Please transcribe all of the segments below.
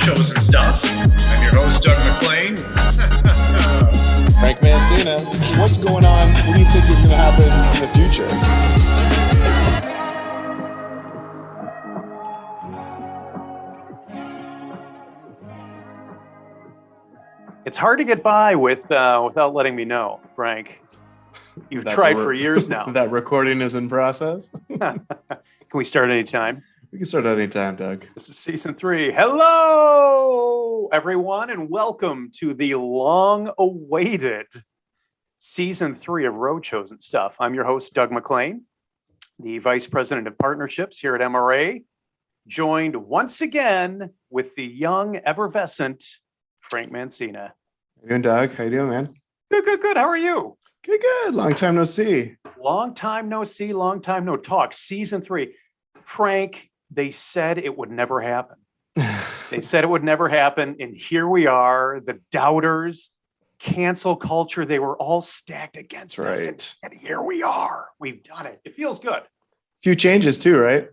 Roadshows and Stuff. I'm your host, Doug McClain. Frank Mancina, what's going on? What do you think is going to happen in the future? It's hard to get by without letting me know, Frank. You've tried for years now. That recording is in process. Can we start anytime? We can start anytime, Doug. This is season 3. Hello, everyone, and welcome to the long-awaited season 3 of Roadshows and Stuff. I'm your host, Doug McClain, the Vice President of Partnerships here at MRA, joined once again with the young, effervescent Frank Mancina. How you doing, Doug? How you doing, man? Good. How are you? Good. Long time no see. Long time no see, long time no talk. Season 3. Frank, they said it would never happen. They said it would never happen. And here we are, the doubters, cancel culture. They were all stacked against us. Right. And here we are. We've done it. It feels good. Few changes too, right?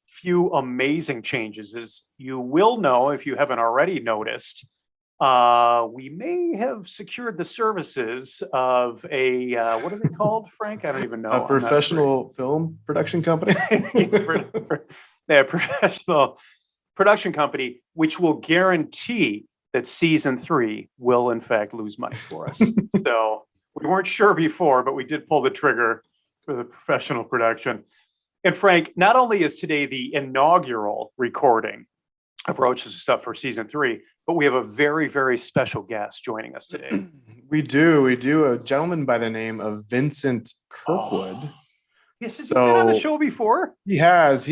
Few amazing changes. As you will know, if you haven't already noticed, we may have secured the services of a, what are they called, Frank? I don't even know. A professional film production company. Yeah, professional production company, which will guarantee that season 3 will in fact lose money for us. So we weren't sure before, but we did pull the trigger for the professional production. And Frank, not only is today the inaugural recording of Roadshows Stuff for season 3, but we have a very, very special guest joining us today. We do. A gentleman by the name of Vincent Kirkwood. Yes, has he been on the show before? He has,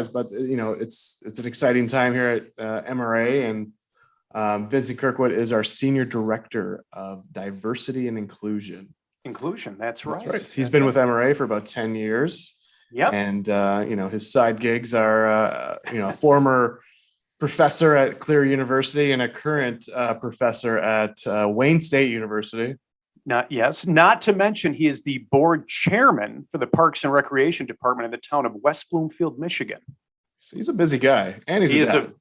but you know, it's an exciting time here at MRA, and Vincent Kirkwood is our Senior Director of Diversity and Inclusion. That's right. He's been with MRA for about 10 years. Yep. And his side gigs are a former professor at Clear University and a current professor at Wayne State University. Not to mention he is the board chairman for the Parks and Recreation Department in the town of West Bloomfield, Michigan. So he's a busy guy, and he's a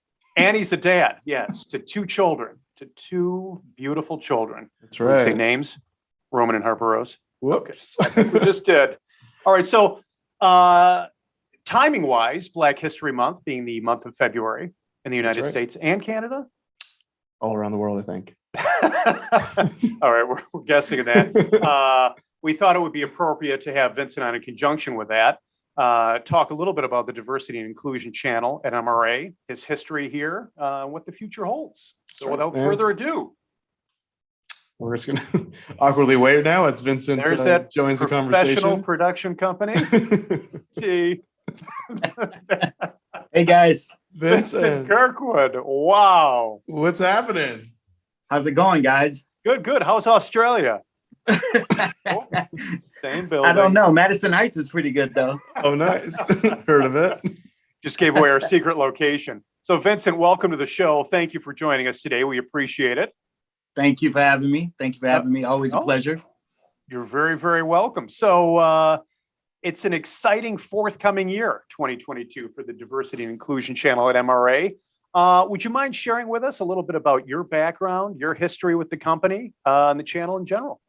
dad. Yes, to 2 children, to 2 beautiful children. That's right. Say names: Roman and Harper Rose. Whoops, okay. I think we just did. All right, so timing-wise, Black History Month being the month of February in the United States and Canada, all around the world, I think. All right, we're guessing at that. We thought it would be appropriate to have Vincent on in conjunction with that. Talk a little bit about the Diversity and Inclusion channel at MRA, his history here, what the future holds. So without further ado, we're just going to awkwardly wait now as Vincent joins the conversation. Professional production company. See. Hey, guys. Vincent Kirkwood. Wow. What's happening? How's it going, guys? Good. How's Australia? Same building. I don't know. Madison Heights is pretty good, though. Oh, nice. Heard of it. Just gave away our secret location. So, Vincent, welcome to the show. Thank you for joining us today. We appreciate it. Thank you for having me. Always a pleasure. You're very, very welcome. So, it's an exciting forthcoming year, 2022, for the Diversity and Inclusion channel at MRA. Would you mind sharing with us a little bit about your background, your history with the company, and the channel in general?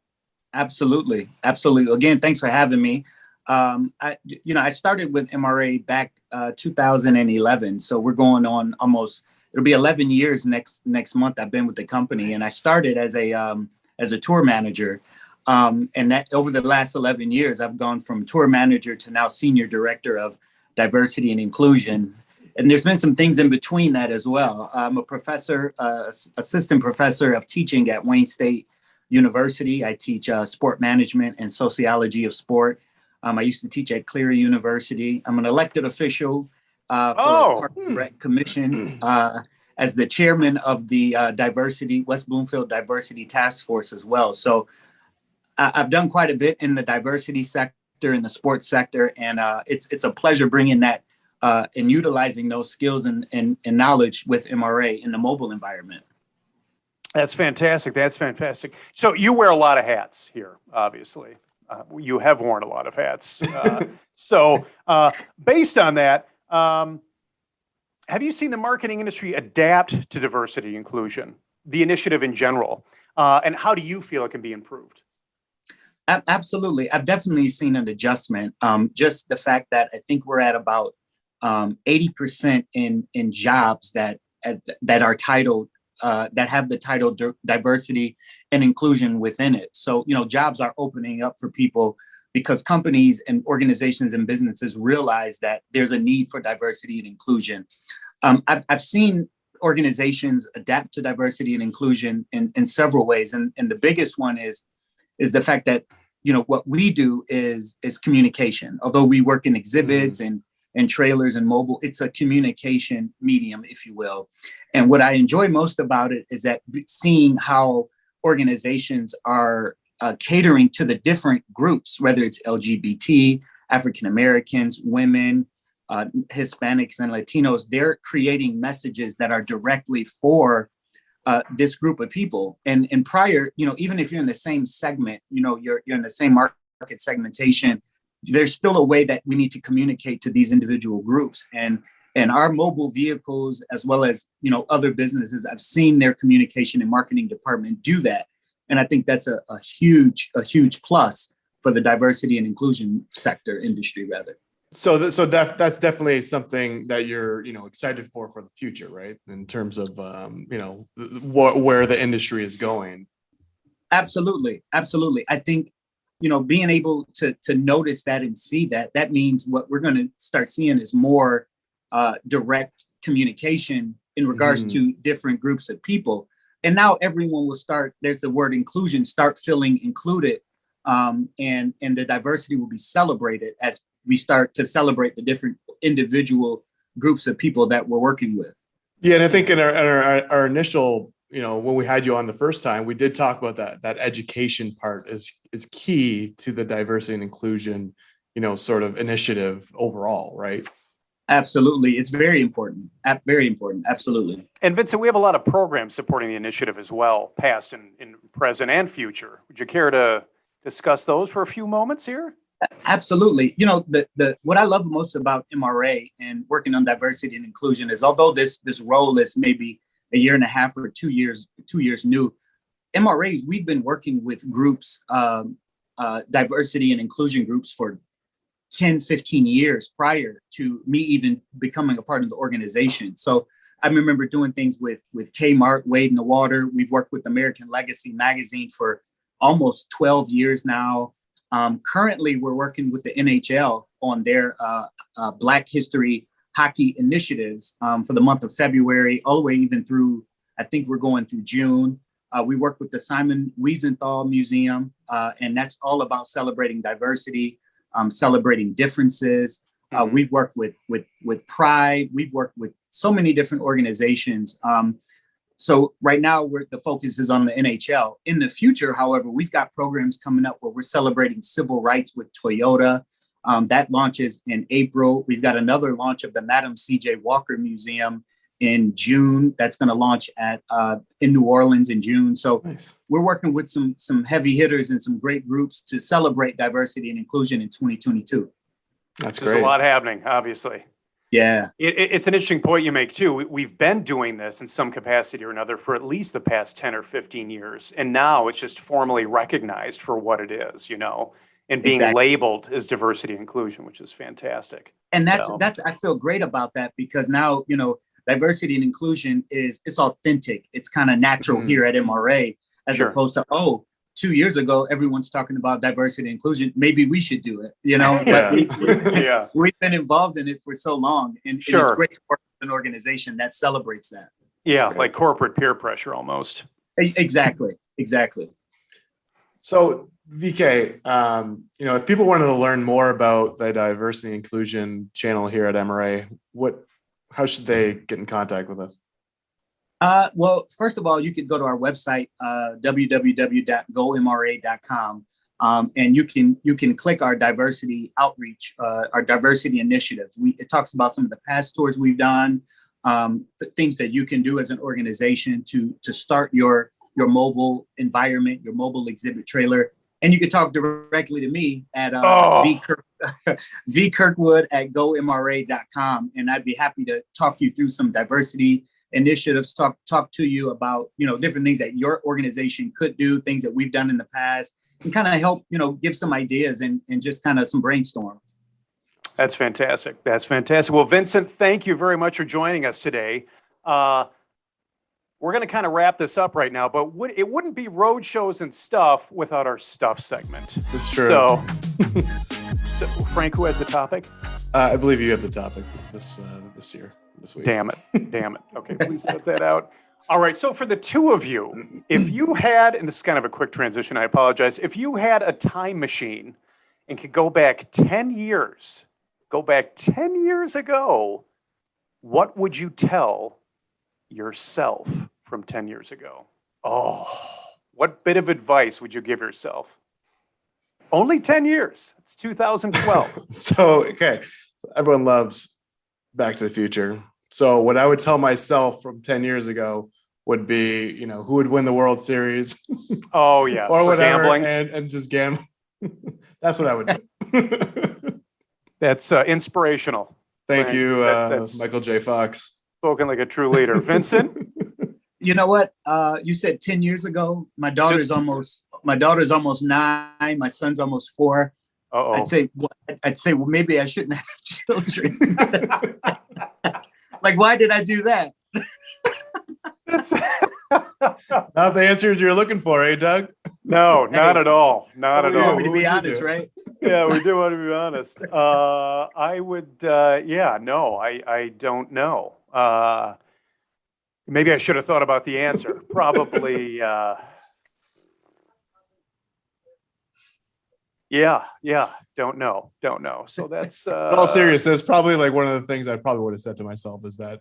Absolutely. Again, thanks for having me. I started with MRA back 2011, so we're going on it'll be 11 years next month. I've been with the company, nice. And I started as a tour manager. And that over the last 11 years, I've gone from tour manager to now senior director of diversity and inclusion. And there's been some things in between that as well. I'm a professor, assistant professor of teaching at Wayne State University. I teach sport management and sociology of sport. I used to teach at Clear University. I'm an elected official for the Park and Rec Commission as the chairman of the West Bloomfield Diversity Task Force as well. So I've done quite a bit in the diversity sector, in the sports sector, and it's a pleasure bringing that and utilizing those skills and knowledge with MRA in the mobile environment. That's fantastic. So you wear a lot of hats here, obviously. You have worn a lot of hats. So based on that, Have you seen the marketing industry adapt to diversity and inclusion, the initiative in general? And how do you feel it can be improved? Absolutely. I've definitely seen an adjustment. Just the fact that I think we're at about 80% in jobs that are titled that have the title diversity and inclusion within it. So, jobs are opening up for people because companies and organizations and businesses realize that there's a need for diversity and inclusion. I've seen organizations adapt to diversity and inclusion in several ways. And the biggest one is the fact that, what we do is communication. Although we work in exhibits and trailers and mobile, it's a communication medium, if you will. And what I enjoy most about it is that seeing how organizations are catering to the different groups, whether it's LGBT, African Americans, women, Hispanics, and Latinos. They're creating messages that are directly for this group of people. And prior, even if you're in the same segment, you're in the same market segmentation, there's still a way that we need to communicate to these individual groups. And our mobile vehicles, as well as, other businesses, I've seen their communication and marketing department do that. And I think that's a huge plus for the diversity and inclusion sector industry, rather. So that's definitely something that you're, excited for the future, right? In terms of, where the industry is going. Absolutely. I think, being able to notice that and see that means what we're going to start seeing is more direct communication in regards to different groups of people. And now everyone will start, there's the word inclusion, start feeling included. And the diversity will be celebrated as we start to celebrate the different individual groups of people that we're working with. Yeah, and I think in our initial, when we had you on the first time, we did talk about that education part is key to the diversity and inclusion, sort of initiative overall, right? Absolutely. It's very important. Very important. Absolutely. And Vincent, we have a lot of programs supporting the initiative as well, past and present and future. Would you care to discuss those for a few moments here? Absolutely. The what I love most about MRA and working on diversity and inclusion is, although this role is maybe a year and a half or 2 years new, MRA, we've been working with groups, diversity and inclusion groups for 10, 15 years prior to me even becoming a part of the organization. So I remember doing things with Kmart, Wade in the Water. We've worked with American Legacy magazine for almost 12 years now. Currently, we're working with the NHL on their Black History hockey initiatives for the month of February, all the way even through, I think we're going through June. We work with the Simon Wiesenthal Museum, and that's all about celebrating diversity, celebrating differences. We've worked with Pride. We've worked with so many different organizations. So right now, the focus is on the NHL. In the future, however, we've got programs coming up where we're celebrating civil rights with Toyota. That launches in April. We've got another launch of the Madam C.J. Walker Museum in June. That's going to launch in New Orleans in June. So nice. We're working with some heavy hitters and some great groups to celebrate diversity and inclusion in 2022. That's great. There's a lot happening, obviously. Yeah. It's an interesting point you make, too. We've been doing this in some capacity or another for at least the past 10 or 15 years. And now it's just formally recognized for what it is, and being labeled as diversity and inclusion, which is fantastic. And that's I feel great about that because now, diversity and inclusion it's authentic. It's kind of natural here at MRA as opposed to, 2 years ago, everyone's talking about diversity and inclusion. Maybe we should do it, But we've been involved in it for so long. And it's great to work with an organization that celebrates that. Yeah, like corporate peer pressure almost. Exactly. So VK, if people wanted to learn more about the diversity and inclusion channel here at MRA, how should they get in contact with us? Well, first of all, you could go to our website, www.gomra.com, and you can click our diversity outreach, our diversity initiatives. It talks about some of the past tours we've done, things that you can do as an organization to start your mobile environment, your mobile exhibit trailer. And you can talk directly to me at vkirkwood@gomra.com. And I'd be happy to talk you through some diversity initiatives, talk to you about, different things that your organization could do, things that we've done in the past, and kind of help, give some ideas and just kind of some brainstorm. That's fantastic. That's fantastic. Well, Vincent, thank you very much for joining us today. We're going to kind of wrap this up right now, but it wouldn't be Roadshows and Stuff without our Stuff segment. That's true. So, Frank, who has the topic? I believe you have the topic this week. Damn it. Okay, please put that out. All right, so for the two of you, if you had, and this is kind of a quick transition, I apologize. If you had a time machine and could go back 10 years ago, what would you tell yourself from 10 years ago? Oh, what bit of advice would you give yourself? Only 10 years. It's 2012. So, okay. Everyone loves Back to the Future. So what I would tell myself from 10 years ago would be, who would win the World Series. Oh, yeah. Or whatever. Gambling. And just gamble. That's what I would do. That's inspirational. Thank Frank. you, That's Michael J. Fox. spoken like a true leader. Vincent? You know what? You said 10 years ago. My daughter's almost 9. My son's almost 4. Uh-oh. I'd say, well, maybe I shouldn't have children. Like, why did I do that? Not the answers you're looking for, eh, Doug? No, not at all. Not at Yeah, all. To what be would you honest, do? right? Yeah, we do want to be honest. I would, I don't know. Maybe I should have thought about the answer. Probably, don't know. So that's, In all seriousness, probably like one of the things I probably would have said to myself is that,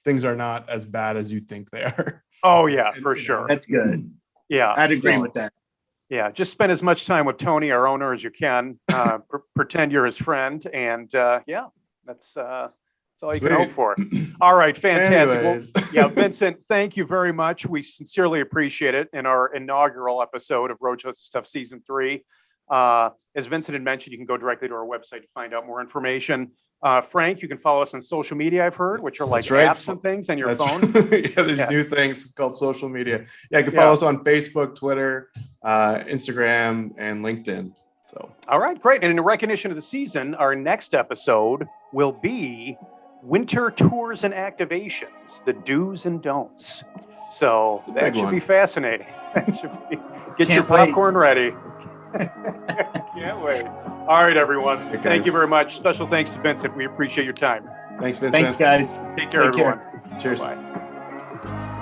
things are not as bad as you think they are. oh yeah, for sure. That's good. Yeah. I'd agree with that. Yeah, just spend as much time with Tony, our owner, as you can. Pretend you're his friend, and that's all you can hope for. All right, fantastic. Anyways. Well, yeah, Vincent, thank you very much. We sincerely appreciate it in our inaugural episode of Roadshows Stuff Season 3. As Vincent had mentioned, you can go directly to our website to find out more information. Frank, you can follow us on social media, I've heard, which are like That's right. apps and things on your That's phone. Yeah, there's Yes. new things called social media. Yeah, you can follow us on Facebook, Twitter, Instagram, and LinkedIn. So All right, great. And in recognition of the season, our next episode will be winter tours and activations, the do's and don'ts. So that Big should one. be fascinating. That should be, get your Can't wait. popcorn ready. Can't wait. All right, everyone. Hey, Thank you guys. very much. Special thanks to Vincent. We appreciate your time. tase, Vincent. Thanks, guys. Take care, Take care. everyone. Cheers. Bye.